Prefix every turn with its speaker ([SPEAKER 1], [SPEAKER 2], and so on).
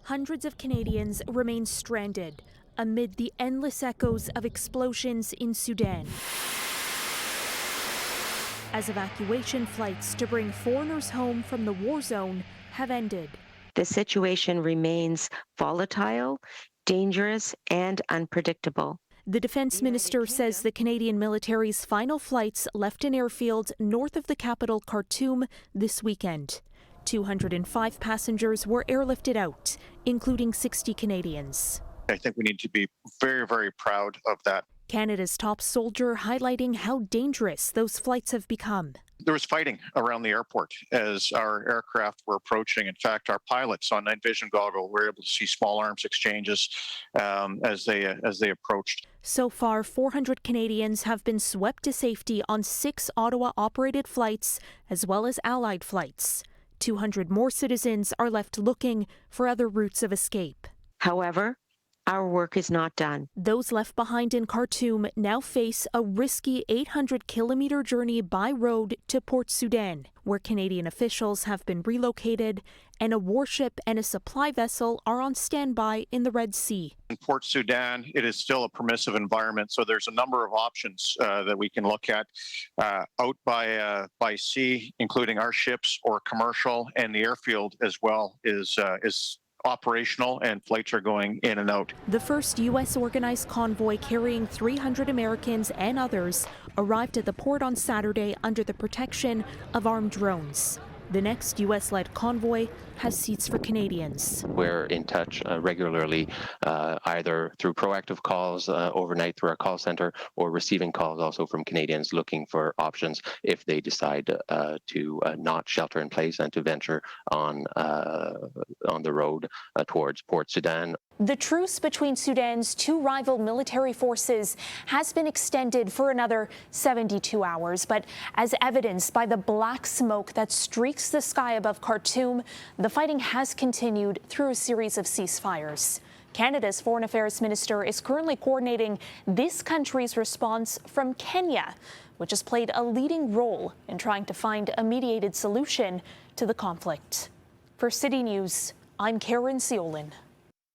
[SPEAKER 1] Hundreds of Canadians remain stranded amid the endless echoes of explosions in Sudan, as evacuation flights to bring foreigners home from the war zone have ended.
[SPEAKER 2] The situation remains volatile, dangerous, and unpredictable.
[SPEAKER 1] The defense minister says the Canadian military's final flights left an airfield north of the capital, Khartoum, this weekend. 205 passengers were airlifted out, including 60 Canadians.
[SPEAKER 3] I think we need to be very, very proud of that.
[SPEAKER 1] Canada's top soldier highlighting how dangerous those flights have become.
[SPEAKER 3] There was fighting around the airport as our aircraft were approaching. In fact, our pilots on night vision goggle were able to see small arms exchanges as they approached.
[SPEAKER 1] So far, 400 Canadians have been swept to safety on 6 Ottawa-operated flights, as well as Allied flights. 200 more citizens are left looking for other routes of escape.
[SPEAKER 2] However, our work is not done.
[SPEAKER 1] Those left behind in Khartoum now face a risky 800-kilometer journey by road to Port Sudan, where Canadian officials have been relocated, and a warship and a supply vessel are on standby in the Red Sea.
[SPEAKER 3] In Port Sudan, it is still a permissive environment, so there's a number of options that we can look at out by sea, including our ships, or commercial, and the airfield as well is operational, and flights are going in and out.
[SPEAKER 1] The first U.S. organized convoy carrying 300 Americans and others arrived at the port on Saturday under the protection of armed drones. The next U.S.-led convoy has seats for Canadians.
[SPEAKER 4] We're in touch regularly, either through proactive calls overnight through our call center, or receiving calls also from Canadians looking for options if they decide to not shelter in place and to venture on the road towards Port Sudan.
[SPEAKER 1] The truce between Sudan's 2 rival military forces has been extended for another 72 hours. But as evidenced by the black smoke that streaks the sky above Khartoum, the fighting has continued through a series of ceasefires. Canada's Foreign Affairs Minister is currently coordinating this country's response from Kenya, which has played a leading role in trying to find a mediated solution to the conflict. For City News, I'm Caryn Ceolin.